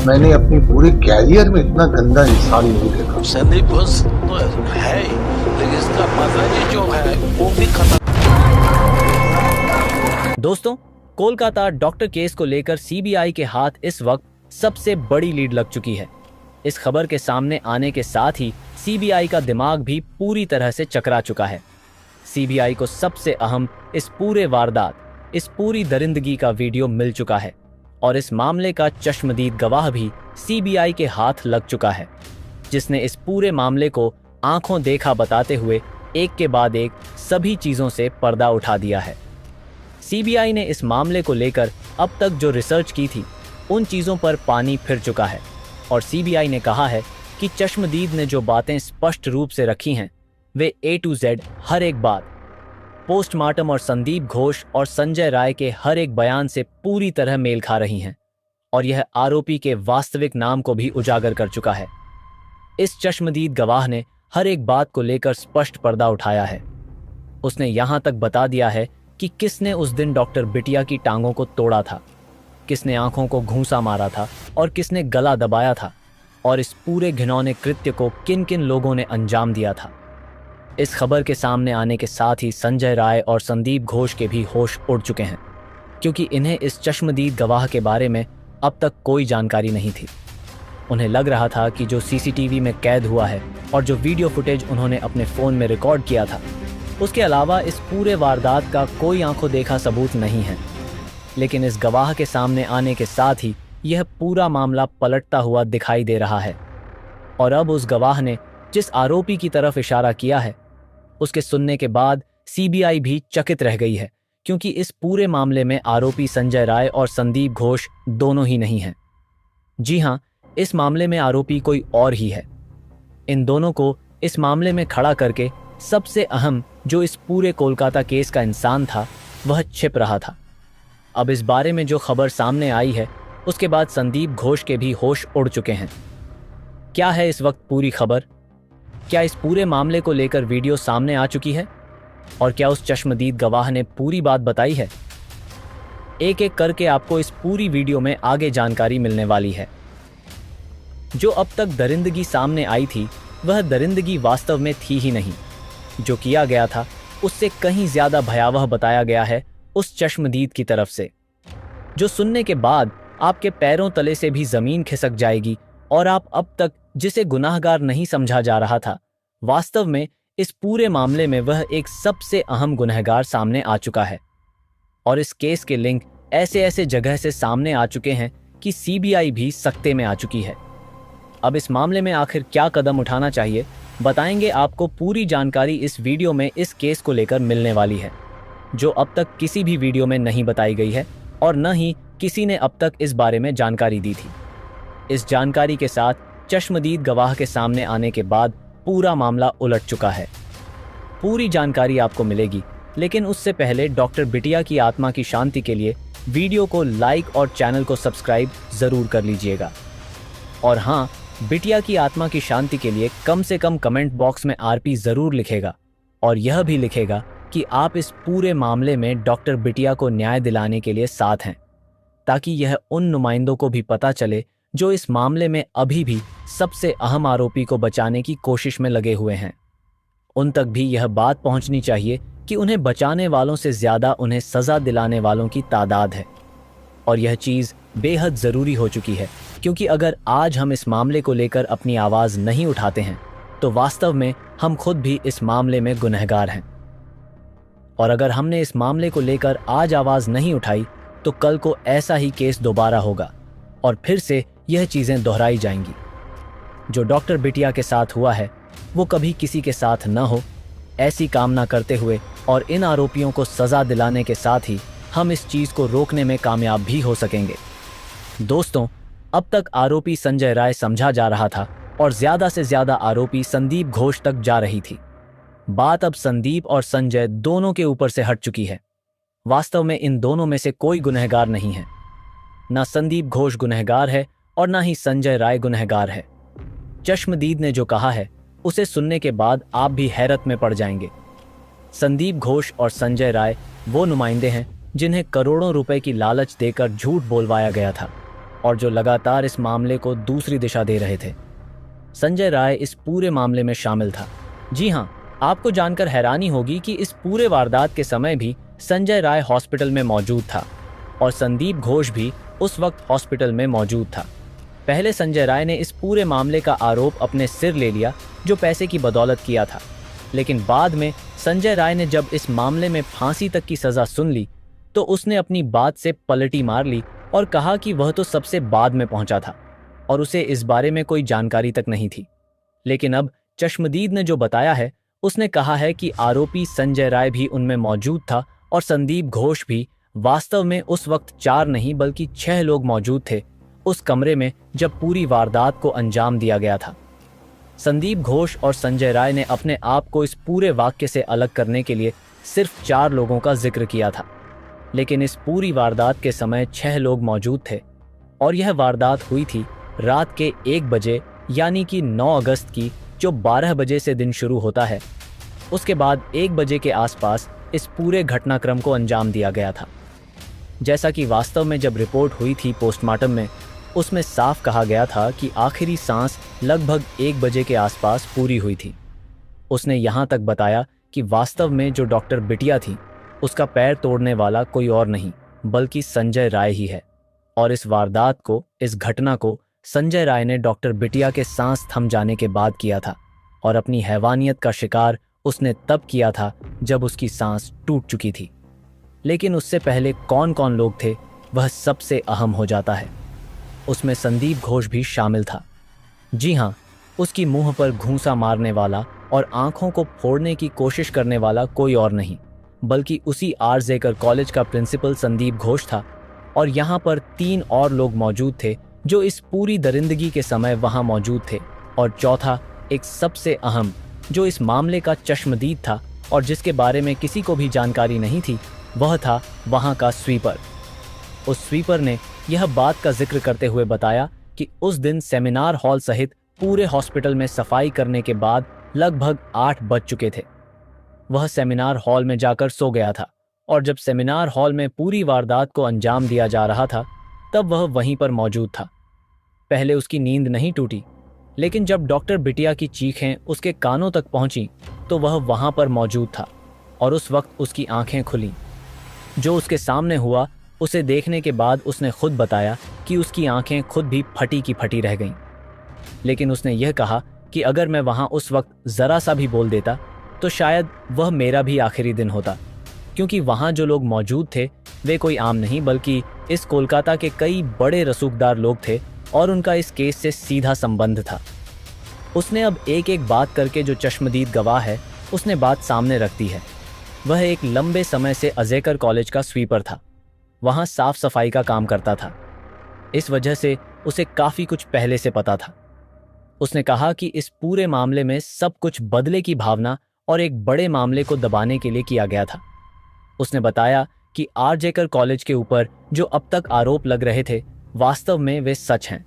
मैंने अपनी पूरी कैरियर में इतना गंदा इंसान नहीं देखा। संदीप घोष तो है ही, लेकिन इसका मजाजी जो है वो भी खतरनाक। दोस्तों, कोलकाता डॉक्टर केस को लेकर सीबीआई के हाथ इस वक्त सबसे बड़ी लीड लग चुकी है। इस खबर के सामने आने के साथ ही सीबीआई का दिमाग भी पूरी तरह से चकरा चुका है। सीबीआई को सबसे अहम इस पूरे वारदात, इस पूरी दरिंदगी का वीडियो मिल चुका है और इस मामले का चश्मदीद गवाह भी सीबीआई के हाथ लग चुका है, जिसने इस पूरे मामले को आंखों देखा बताते हुए एक के बाद एक सभी चीजों से पर्दा उठा दिया है। सीबीआई ने इस मामले को लेकर अब तक जो रिसर्च की थी, उन चीजों पर पानी फिर चुका है और सीबीआई ने कहा है कि चश्मदीद ने जो बातें स्पष्ट रूप से रखी हैं, वे A to Z हर एक बात, पोस्टमार्टम और संदीप घोष और संजय राय के हर एक बयान से पूरी तरह मेल खा रही हैं और यह आरोपी के वास्तविक नाम को भी उजागर कर चुका है। इस चश्मदीद गवाह ने हर एक बात को लेकर स्पष्ट पर्दा उठाया है। उसने यहां तक बता दिया है कि किसने उस दिन डॉक्टर बिटिया की टांगों को तोड़ा था, किसने आंखों को घूंसा मारा था और किसने गला दबाया था और इस पूरे घिनौने कृत्य को किन किन लोगों ने अंजाम दिया था। इस खबर के सामने आने के साथ ही संजय राय और संदीप घोष के भी होश उड़ चुके हैं, क्योंकि इन्हें इस चश्मदीद गवाह के बारे में अब तक कोई जानकारी नहीं थी। उन्हें लग रहा था कि जो सीसीटीवी में कैद हुआ है और जो वीडियो फुटेज उन्होंने अपने फ़ोन में रिकॉर्ड किया था, उसके अलावा इस पूरे वारदात का कोई आंखों देखा सबूत नहीं है। लेकिन इस गवाह के सामने आने के साथ ही यह पूरा मामला पलटता हुआ दिखाई दे रहा है और अब उस गवाह ने जिस आरोपी की तरफ इशारा किया है, उसके सुनने के बाद सीबीआई भी चकित रह गई है, क्योंकि इस पूरे मामले में आरोपी संजय राय और संदीप घोष दोनों ही नहीं हैं। जी हां, इस मामले में आरोपी कोई और ही है। इन दोनों को इस मामले में खड़ा करके सबसे अहम जो इस पूरे कोलकाता केस का इंसान था, वह छिप रहा था। अब इस बारे में जो खबर सामने आई है, उसके बाद संदीप घोष के भी होश उड़ चुके हैं। क्या है इस वक्त पूरी खबर? क्या इस पूरे मामले को लेकर वीडियो सामने आ चुकी है और क्या उस चश्मदीद गवाह ने पूरी बात बताई है? एक एक करके आपको इस पूरी वीडियो में आगे जानकारी मिलने वाली है। जो अब तक दरिंदगी सामने आई थी, वह दरिंदगी वास्तव में थी ही नहीं। जो किया गया था उससे कहीं ज्यादा भयावह बताया गया है उस चश्मदीद की तरफ से, जो सुनने के बाद आपके पैरों तले से भी जमीन खिसक जाएगी और आप अब तक जिसे गुनाहगार नहीं समझा जा रहा था, वास्तव में इस पूरे मामले में वह एक सबसे अहम गुनहगार सामने आ चुका है। और इस केस के लिंक ऐसे ऐसे जगह से सामने आ चुके हैं कि सीबीआई भी सकते में आ चुकी है। अब इस मामले में आखिर क्या कदम उठाना चाहिए, बताएंगे आपको। पूरी जानकारी इस वीडियो में इस केस को लेकर मिलने वाली है, जो अब तक किसी भी वीडियो में नहीं बताई गई है और न ही किसी ने अब तक इस बारे में जानकारी दी थी। इस जानकारी के साथ चश्मदीद गवाह के सामने आने के बाद पूरा मामला उलट चुका है। पूरी जानकारी आपको मिलेगी, लेकिन उससे पहले डॉक्टर बिटिया की आत्मा की शांति के लिए वीडियो को लाइक और चैनल को सब्सक्राइब जरूर कर लीजिएगा। और हाँ, बिटिया की आत्मा की शांति के लिए कम से कम कमेंट बॉक्स में आरपी जरूर लिखेगा और यह भी लिखेगा कि आप इस पूरे मामले में डॉक्टर बिटिया को न्याय दिलाने के लिए साथ हैं, ताकि यह उन नुमाइंदों को भी पता चले जो इस मामले में अभी भी सबसे अहम आरोपी को बचाने की कोशिश में लगे हुए हैं। उन तक भी यह बात पहुंचनी चाहिए कि उन्हें बचाने वालों से ज्यादा उन्हें सजा दिलाने वालों की तादाद है। और यह चीज बेहद जरूरी हो चुकी है, क्योंकि अगर आज हम इस मामले को लेकर अपनी आवाज नहीं उठाते हैं, तो वास्तव में हम खुद भी इस मामले में गुनहगार हैं। और अगर हमने इस मामले को लेकर आज आवाज नहीं उठाई, तो कल को ऐसा ही केस दोबारा होगा और फिर से यह चीजें दोहराई जाएंगी। जो डॉक्टर बिटिया के साथ हुआ है, वो कभी किसी के साथ न हो, ऐसी कामना करते हुए और इन आरोपियों को सजा दिलाने के साथ ही हम इस चीज को रोकने में कामयाब भी हो सकेंगे। दोस्तों, अब तक आरोपी संजय राय समझा जा रहा था और ज्यादा से ज्यादा आरोपी संदीप घोष तक जा रही थी। बात अब संदीप और संजय दोनों के ऊपर से हट चुकी है। वास्तव में इन दोनों में से कोई गुनहगार नहीं है। ना संदीप घोष गुनहगार है और ना ही संजय राय गुनहगार है। चश्मदीद ने जो कहा है, उसे सुनने के बाद आप भी हैरत में पड़ जाएंगे। संदीप घोष और संजय राय वो नुमाइंदे हैं जिन्हें करोड़ों रुपए की लालच देकर झूठ बोलवाया गया था और जो लगातार इस मामले को दूसरी दिशा दे रहे थे। संजय राय इस पूरे मामले में शामिल था। जी हाँ, आपको जानकर हैरानी होगी कि इस पूरे वारदात के समय भी संजय राय हॉस्पिटल में मौजूद था और संदीप घोष भी उस वक्त हॉस्पिटल में मौजूद था। पहले संजय राय ने इस पूरे मामले का आरोप अपने सिर ले लिया, जो पैसे की बदौलत किया था, लेकिन बाद में संजय राय ने जब इस मामले में फांसी तक की सजा सुन ली तो उसने अपनी बात से पलटी मार ली और कहा कि वह तो सबसे बाद में पहुंचा था और उसे इस बारे में कोई जानकारी तक नहीं थी। लेकिन अब चश्मदीद ने जो बताया है, उसने कहा है कि आरोपी संजय राय भी उनमें मौजूद था और संदीप घोष भी। वास्तव में उस वक्त 4 नहीं बल्कि 6 लोग मौजूद थे उस कमरे में जब पूरी वारदात को अंजाम दिया गया था। संदीप घोष और संजय राय ने अपने आप को इस पूरे वाक्य से अलग करने के लिए सिर्फ 4 लोगों का जिक्र किया था, लेकिन इस पूरी वारदात के समय 6 लोग मौजूद थे और यह वारदात हुई थी रात के 1 बजे, यानी कि 9 अगस्त की, जो 12 बजे से दिन शुरू होता है। उसके बाद 1 बजे के आसपास इस पूरे घटनाक्रम को अंजाम दिया गया था। जैसा कि वास्तव में जब रिपोर्ट हुई थी पोस्टमार्टम में, उसमें साफ कहा गया था कि आखिरी सांस लगभग 1 बजे के आसपास पूरी हुई थी। उसने यहाँ तक बताया कि वास्तव में जो डॉक्टर बिटिया थी, उसका पैर तोड़ने वाला कोई और नहीं बल्कि संजय राय ही है। और इस वारदात को, इस घटना को संजय राय ने डॉक्टर बिटिया के सांस थम जाने के बाद किया था और अपनी हैवानियत का शिकार उसने तब किया था जब उसकी सांस टूट चुकी थी। लेकिन उससे पहले कौन कौन लोग थे, वह सबसे अहम हो जाता है। उसमें संदीप घोष भी शामिल था। जी हाँ, उसकी मुंह पर घूंसा मारने वाला और आंखों को फोड़ने की कोशिश करने वाला कोई और नहीं बल्कि उसी आरजेकर कॉलेज का प्रिंसिपल संदीप घोष था। और यहाँ पर 3 और लोग मौजूद थे जो इस पूरी दरिंदगी के समय वहाँ मौजूद थे। और चौथा, एक सबसे अहम, जो इस मामले का चश्मदीद था और जिसके बारे में किसी को भी जानकारी नहीं थी, वह था वहाँ का स्वीपर। उस स्वीपर ने यह बात का जिक्र करते हुए बताया कि उस दिन सेमिनार हॉल सहित पूरे हॉस्पिटल में सफाई करने के बाद लगभग 8 बज चुके थे। वह सेमिनार हॉल में जाकर सो गया था और जब सेमिनार हॉल में पूरी वारदात को अंजाम दिया जा रहा था तब वह वहीं पर मौजूद था। पहले उसकी नींद नहीं टूटी, लेकिन जब डॉक्टर बिटिया की चीखें उसके कानों तक पहुंची तो वह वहां पर मौजूद था और उस वक्त उसकी आंखें खुलीं। जो उसके सामने हुआ उसे देखने के बाद उसने खुद बताया कि उसकी आंखें खुद भी फटी की फटी रह गईं। लेकिन उसने यह कहा कि अगर मैं वहां उस वक्त जरा सा भी बोल देता तो शायद वह मेरा भी आखिरी दिन होता, क्योंकि वहां जो लोग मौजूद थे वे कोई आम नहीं बल्कि इस कोलकाता के कई बड़े रसूखदार लोग थे और उनका इस केस से सीधा संबंध था। उसने अब एक एक बात करके, जो चश्मदीद गवाह है, उसने बात सामने रख दी है। वह एक लंबे समय से अजेकर कॉलेज का स्वीपर था, वहां साफ सफाई का काम करता था। इस वजह से उसे काफी कुछ पहले से पता था। उसने कहा कि इस पूरे मामले में सब कुछ बदले की भावना और एक बड़े मामले को दबाने के लिए किया गया था। उसने बताया कि आरजेकर कॉलेज के ऊपर जो अब तक आरोप लग रहे थे वास्तव में वे सच हैं,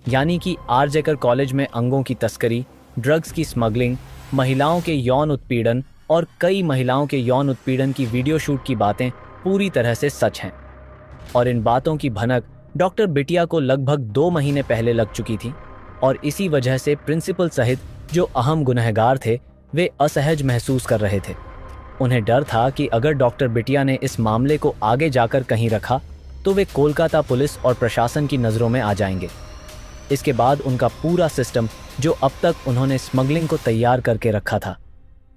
यानी कि आरजेकर कॉलेज में अंगों की तस्करी, ड्रग्स की स्मगलिंग, महिलाओं के यौन उत्पीड़न और कई महिलाओं के यौन उत्पीड़न की वीडियो शूट की बातें पूरी तरह से सच हैं। और इन बातों की भनक डॉक्टर बिटिया को लगभग 2 महीने पहले लग चुकी थी और इसी वजह से प्रिंसिपल सहित जो अहम गुनहगार थे वे असहज महसूस कर रहे थे। उन्हें डर था कि अगर डॉक्टर बिटिया ने इस मामले को आगे जाकर कहीं रखा तो वे कोलकाता पुलिस और प्रशासन की नज़रों में आ जाएंगे। इसके बाद उनका पूरा सिस्टम, जो अब तक उन्होंने स्मगलिंग को तैयार करके रखा था,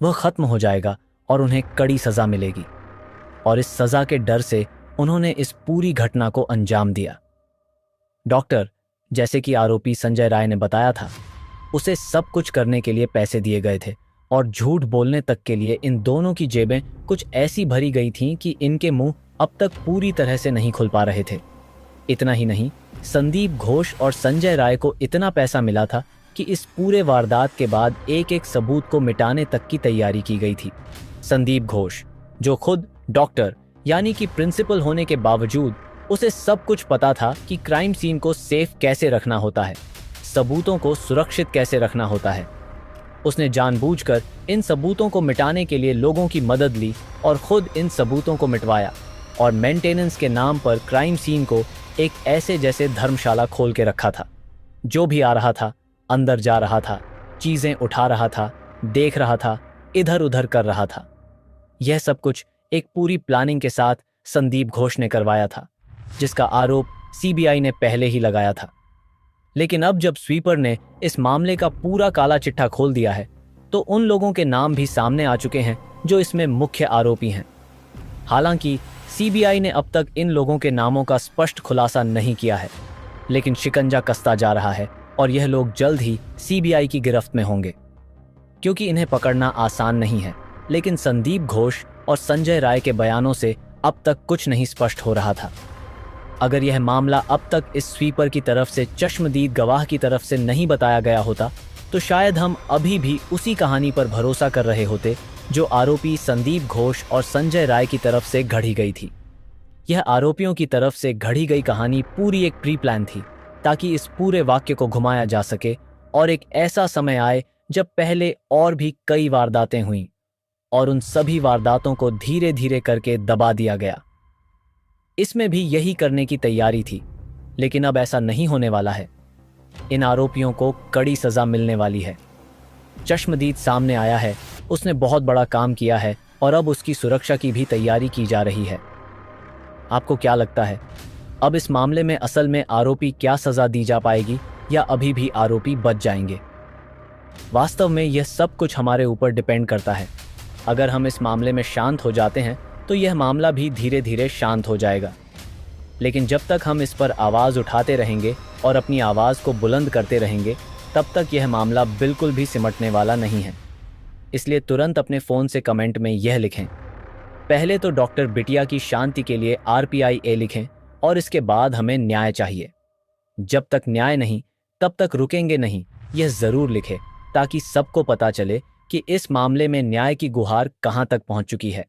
वह खत्म हो जाएगा और उन्हें कड़ी सज़ा मिलेगी। और इस सज़ा के डर से उन्होंने इस पूरी घटना को अंजाम दिया। डॉक्टर, जैसे कि आरोपी संजय राय ने बताया था, उसे सब कुछ करने के लिए पैसे दिए गए थे और झूठ बोलने तक के लिए इन दोनों की जेबें कुछ ऐसी भरी गई थीं कि इनके मुंह अब तक पूरी तरह से नहीं खुल पा रहे थे। इतना ही नहीं, संदीप घोष और संजय राय को इतना पैसा मिला था कि इस पूरे वारदात के बाद एक एक सबूत को मिटाने तक की तैयारी की गई थी। संदीप घोष, जो खुद डॉक्टर यानी कि प्रिंसिपल होने के बावजूद उसे सब कुछ पता था कि क्राइम सीन को सेफ कैसे रखना होता है, सबूतों को सुरक्षित कैसे रखना होता है। उसने जानबूझकर इन सबूतों को मिटाने के लिए लोगों की मदद ली और खुद इन सबूतों को मिटवाया और मेंटेनेंस के नाम पर क्राइम सीन को एक ऐसे जैसे धर्मशाला खोल के रखा था। जो भी आ रहा था अंदर जा रहा था, चीजें उठा रहा था, देख रहा था, इधर उधर कर रहा था। यह सब कुछ एक पूरी प्लानिंग के साथ संदीप घोष ने करवाया था, जिसका आरोप सीबीआई ने पहले ही लगाया था। लेकिन अब जब स्वीपर ने इस मामले का पूरा काला चिट्ठा खोल दिया है, तो उन लोगों के नाम भी सामने आ चुके हैं जो इसमें मुख्य आरोपी हैं। हालांकि सीबीआई ने अब तक इन लोगों के नामों का स्पष्ट खुलासा नहीं किया है, लेकिन शिकंजा कसता जा रहा है और यह लोग जल्द ही सीबीआई की गिरफ्त में होंगे, क्योंकि इन्हें पकड़ना आसान नहीं है। लेकिन संदीप घोष और संजय राय के बयानों से अब तक कुछ नहीं स्पष्ट हो रहा था। अगर यह मामला अब तक इस स्वीपर की तरफ से चश्मदीद गवाह की तरफ से नहीं बताया गया होता, तो शायद हम अभी भी उसी कहानी पर भरोसा कर रहे होते जो आरोपी संदीप घोष और संजय राय की तरफ से घड़ी गई थी। यह आरोपियों की तरफ से घड़ी गई कहानी पूरी एक प्री प्लान थी, ताकि इस पूरे वाक्य को घुमाया जा सके और एक ऐसा समय आए जब पहले और भी कई वारदातें हुईं और उन सभी वारदातों को धीरे धीरे करके दबा दिया गया। इसमें भी यही करने की तैयारी थी, लेकिन अब ऐसा नहीं होने वाला है। इन आरोपियों को कड़ी सजा मिलने वाली है। चश्मदीद सामने आया है, उसने बहुत बड़ा काम किया है और अब उसकी सुरक्षा की भी तैयारी की जा रही है। आपको क्या लगता है, अब इस मामले में असल में आरोपी क्या सजा दी जा पाएगी या अभी भी आरोपी बच जाएंगे? वास्तव में यह सब कुछ हमारे ऊपर डिपेंड करता है। अगर हम इस मामले में शांत हो जाते हैं तो यह मामला भी धीरे धीरे शांत हो जाएगा। लेकिन जब तक हम इस पर आवाज़ उठाते रहेंगे और अपनी आवाज़ को बुलंद करते रहेंगे, तब तक यह मामला बिल्कुल भी सिमटने वाला नहीं है। इसलिए तुरंत अपने फ़ोन से कमेंट में यह लिखें, पहले तो डॉक्टर बिटिया की शांति के लिए RPIA लिखें और इसके बाद हमें न्याय चाहिए। जब तक न्याय नहीं तब तक रुकेंगे नहीं, यह ज़रूर लिखें, ताकि सबको पता चले कि इस मामले में न्याय की गुहार कहाँ तक पहुँच चुकी है।